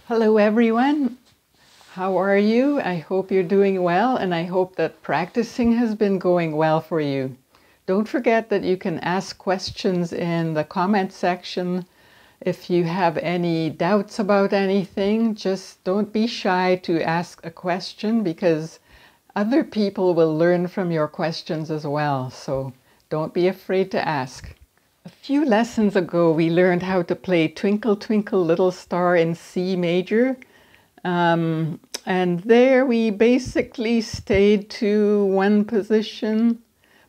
Hello everyone, how are you? I hope you're doing well, and I hope that practicing has been going well for you. Don't forget that you can ask questions in the comment section. If you have any doubts about anything, just don't be shy to ask a question, because other people will learn from your questions as well. So don't be afraid to ask. A few lessons ago, we learned how to play Twinkle Twinkle Little Star in C major. And there we basically stayed to one position,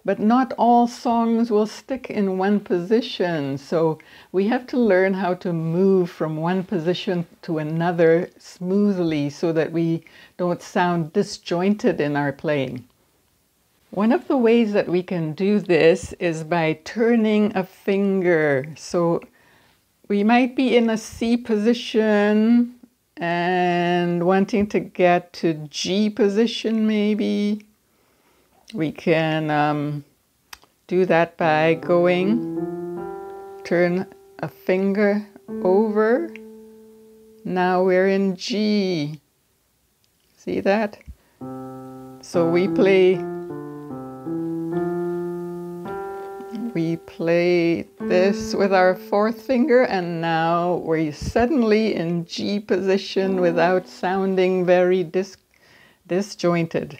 but not all songs will stick in one position. So we have to learn how to move from one position to another smoothly so that we don't sound disjointed in our playing. One of the ways that we can do this is by turning a finger. So we might be in a C position and wanting to get to G position maybe. We can do that by turn a finger over. Now we're in G. See that? So we play this with our fourth finger, and now we're suddenly in G position without sounding very disjointed.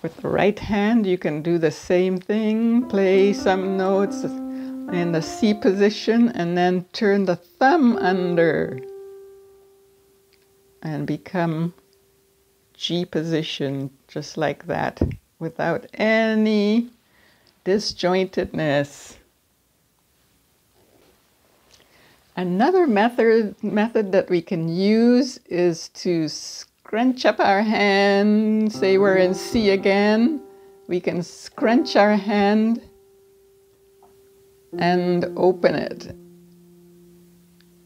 With the right hand, you can do the same thing, play some notes in the C position, and then turn the thumb under and become G position, just like that, without any disjointedness. Another method that we can use is to scrunch up our hand. Say we're in C again. We can scrunch our hand and open it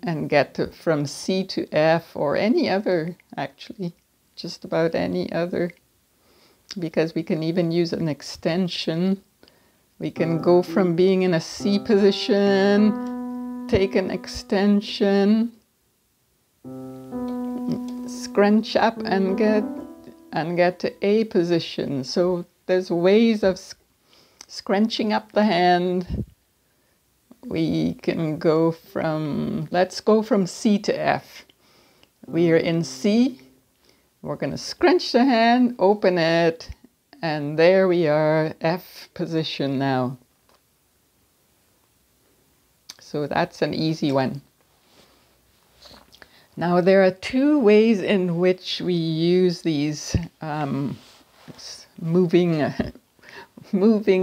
and get from C to F, or any other, actually, just about any other, because we can even use an extension. We can go from being in a C position, take an extension, scrunch up and get to A position. So there's ways of scrunching up the hand. We can go from, let's go from C to F. We are in C. We're going to scrunch the hand, open it, and there we are, F position now. So that's an easy one. Now there are two ways in which we use these moving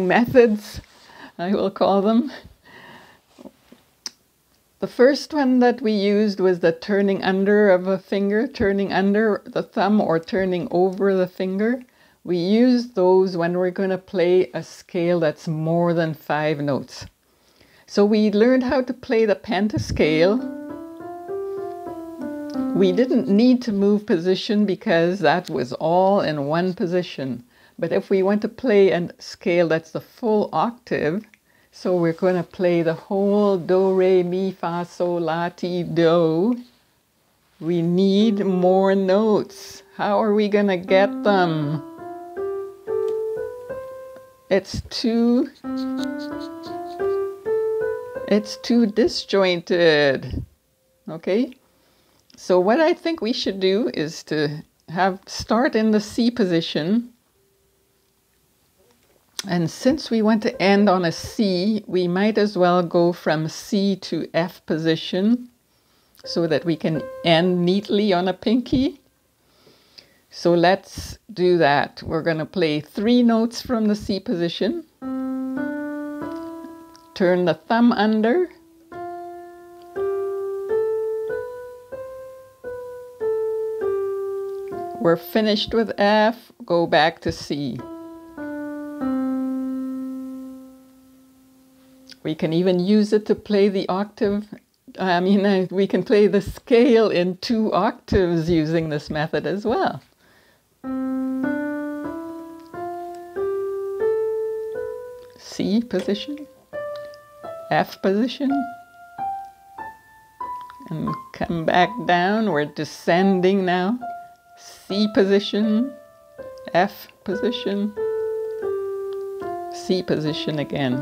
methods, I will call them. The first one that we used was the turning under of a finger, turning under the thumb or turning over the finger. We use those when we're going to play a scale that's more than 5 notes. So we learned how to play the pentascale. We didn't need to move position because that was all in one position. But if we want to play a scale that's the full octave, so we're going to play the whole do, re, mi, fa, sol, la, ti, do, we need more notes. How are we going to get them? It's too disjointed. Okay? So what I think we should do is to start in the C position. And since we want to end on a C, we might as well go from C to F position so that we can end neatly on a pinky. So let's do that. We're going to play 3 notes from the C position. Turn the thumb under. We're finished with F. Go back to C. We can even use it to play the octave. We can play the scale in 2 octaves using this method as well. C position, F position, and come back down. We're descending now. C position, F position, C position again.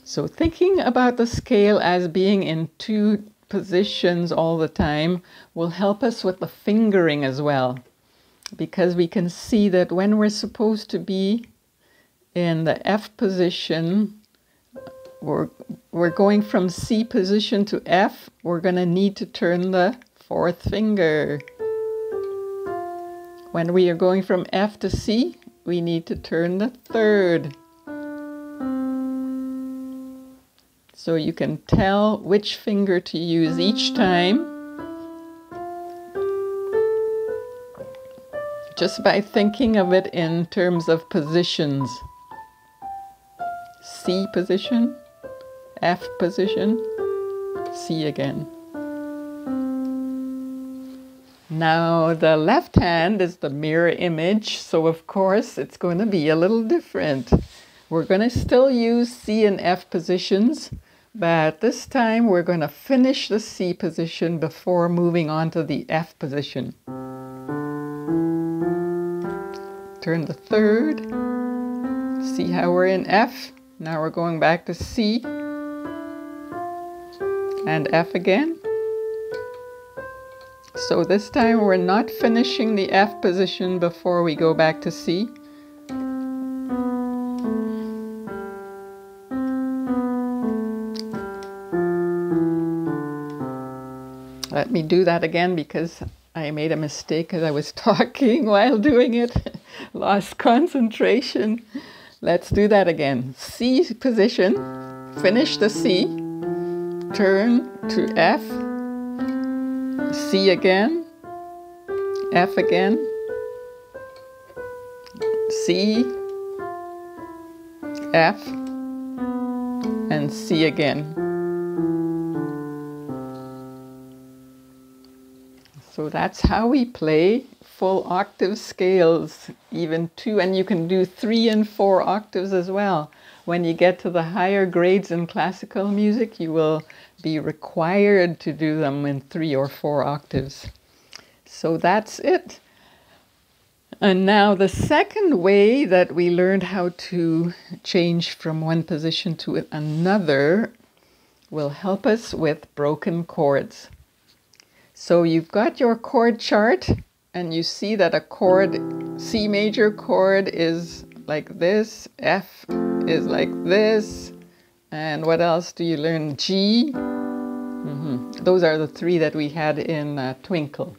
So thinking about the scale as being in two positions all the time will help us with the fingering as well, because we can see that when we're supposed to be in the F position, we're going from C position to F, we're going to need to turn the fourth finger. When we are going from F to C, we need to turn the third. So you can tell which finger to use each time just by thinking of it in terms of positions. C position, F position, C again. Now the left hand is the mirror image, so of course it's going to be a little different. We're going to still use C and F positions, but this time we're going to finish the C position before moving on to the F position. Turn the third. See how we're in F? Now we're going back to C and F again. So this time we're not finishing the F position before we go back to C. Let me do that again because I made a mistake as I was talking while doing it. Lost concentration. Let's do that again. C position, finish the C, turn to F, C again, F again, C, F, and C again. So that's how we play full octave scales, even 2, and you can do 3 and 4 octaves as well. When you get to the higher grades in classical music, you will be required to do them in 3 or 4 octaves. So that's it. And now the second way that we learned how to change from one position to another will help us with broken chords. So you've got your chord chart, and you see that a chord, C major chord is like this, F is like this, and what else do you learn? G. Those are the 3 that we had in Twinkle.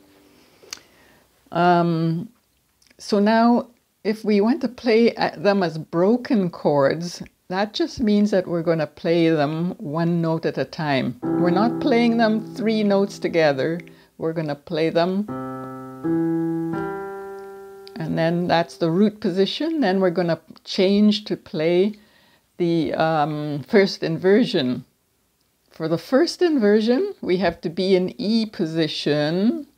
So now if we want to play them as broken chords, that just means that we're going to play them 1 note at a time. We're not playing them 3 notes together. We're going to play them, and then that's the root position. Then we're going to change to play the first inversion. For the first inversion, we have to be in E position,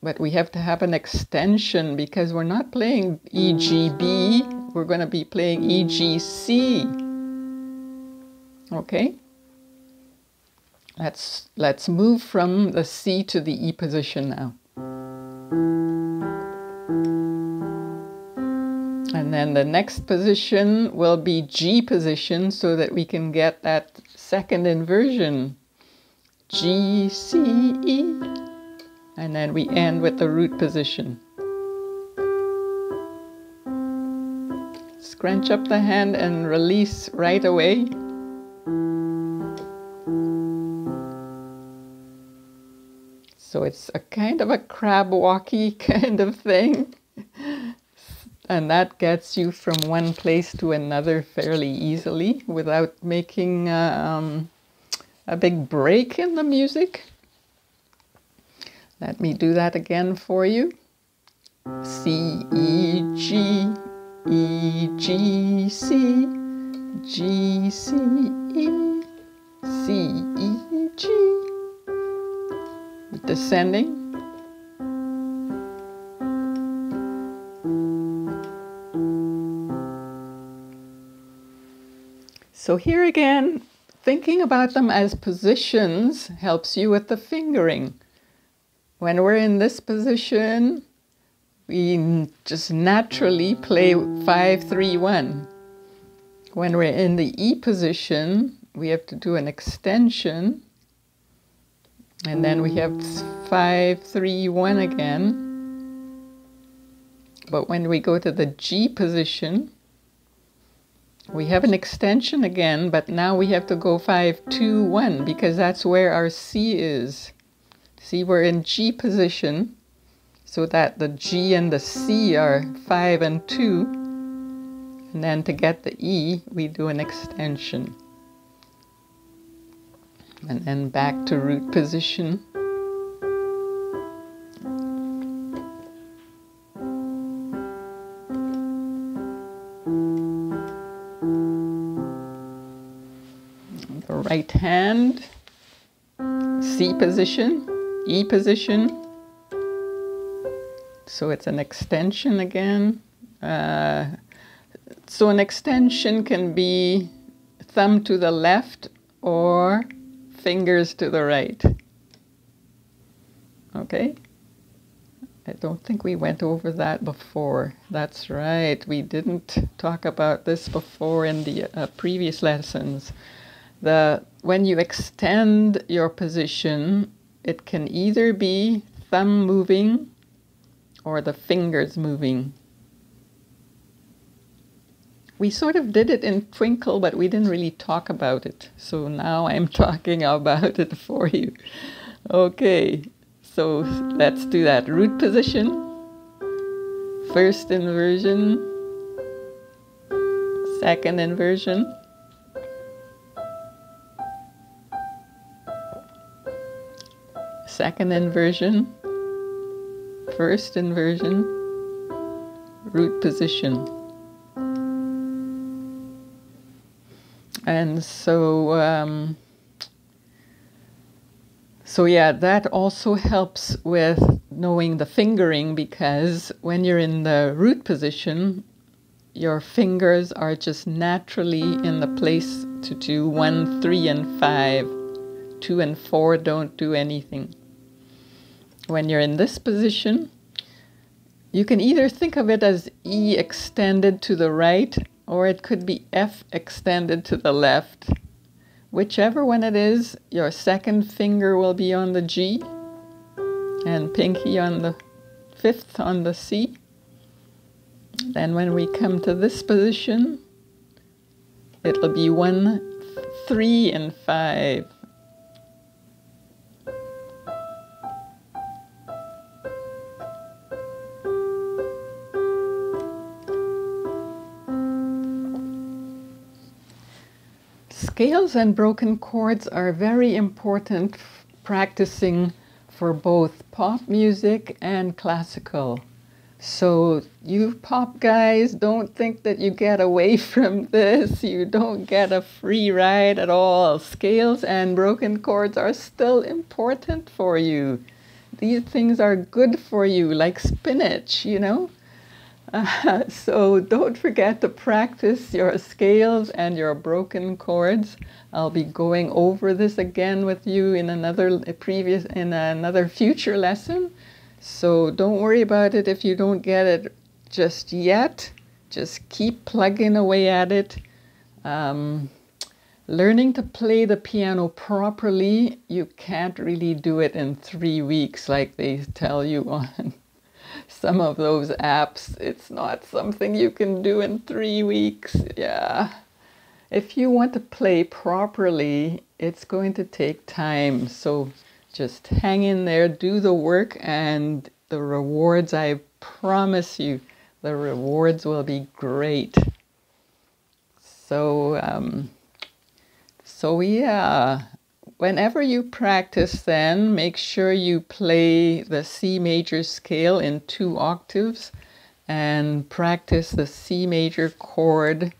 but we have to have an extension because we're not playing E, G, B. We're going to be playing E, G, C. Okay? Let's move from the C to the E position now. And then the next position will be G position so that we can get that second inversion. G, C, E. And then we end with the root position. Scrunch up the hand and release right away. So it's a kind of a crab walkie kind of thing. And that gets you from one place to another fairly easily without making a big break in the music. Let me do that again for you. C, E, G, E, G, C, G, C, E, C, E, G. Descending. So here again, thinking about them as positions helps you with the fingering. When we're in this position, we just naturally play 5, 3, 1. When we're in the E position, we have to do an extension, and then we have 5, 3, 1 again. But when we go to the G position, we have an extension again, but now we have to go 5, 2, 1 because that's where our C is. See, we're in G position, so that the G and the C are 5 and 2. And then to get the E, we do an extension. And then back to root position. The right hand, C position, E position. So it's an extension again. So an extension can be thumb to the left or fingers to the right. Okay? I don't think we went over that before. That's right. We didn't talk about this before in the previous lessons. When you extend your position, it can either be thumb moving or the fingers moving. We sort of did it in Twinkle, but we didn't really talk about it. So now I'm talking about it for you. Okay, so let's do that. Root position, first inversion, second inversion, second inversion, first inversion, root position. And so yeah, that also helps with knowing the fingering, because when you're in the root position, your fingers are just naturally in the place to do 1, 3, and 5. 2 and 4 don't do anything. When you're in this position, you can either think of it as E extended to the right, or it could be F extended to the left. Whichever one it is, your second finger will be on the G and pinky on the fifth on the C. Then when we come to this position, it'll be 1, 3, and 5. Scales and broken chords are very important practicing for both pop music and classical. So you pop guys, don't think that you get away from this. You don't get a free ride at all. Scales and broken chords are still important for you. These things are good for you, like spinach, you know? So don't forget to practice your scales and your broken chords. I'll be going over this again with you in another future lesson. So don't worry about it if you don't get it just yet. Just keep plugging away at it. Learning to play the piano properly, you can't really do it in 3 weeks like they tell you on some of those apps. It's not something you can do in 3 weeks. Yeah. If you want to play properly, it's going to take time. So just hang in there, do the work, and the rewards, I promise you, the rewards will be great. So yeah. Whenever you practice, then make sure you play the C major scale in 2 octaves and practice the C major chord.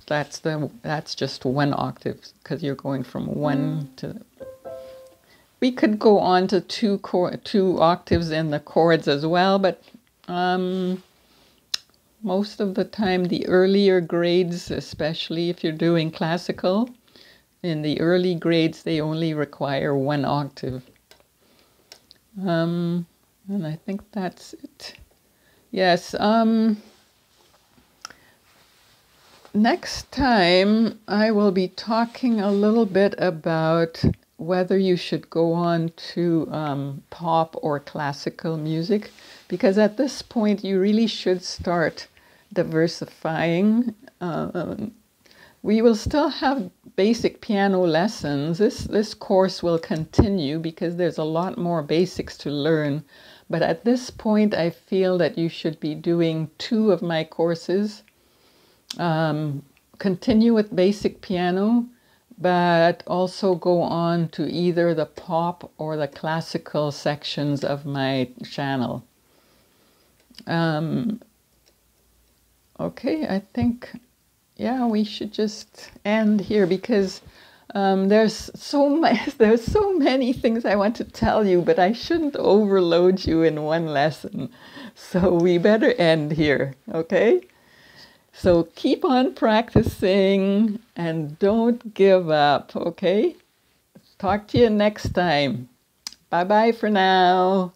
That's just 1 octave, because you're going from 1 to. We could go on to 2 octaves in the chords as well, but most of the time, the earlier grades, especially if you're doing classical, in the early grades, they only require 1 octave. And I think that's it. Yes. Next time, I will be talking a little bit about whether you should go on to pop or classical music, because at this point you really should start diversifying. We will still have basic piano lessons. This course will continue because there's a lot more basics to learn. But at this point, I feel that you should be doing 2 of my courses. Continue with basic piano, but also go on to either the pop or the classical sections of my channel. Okay, I think, yeah, we should just end here because there's so many things I want to tell you, but I shouldn't overload you in one lesson. So we better end here, okay? So keep on practicing and don't give up, okay? Talk to you next time. Bye-bye for now.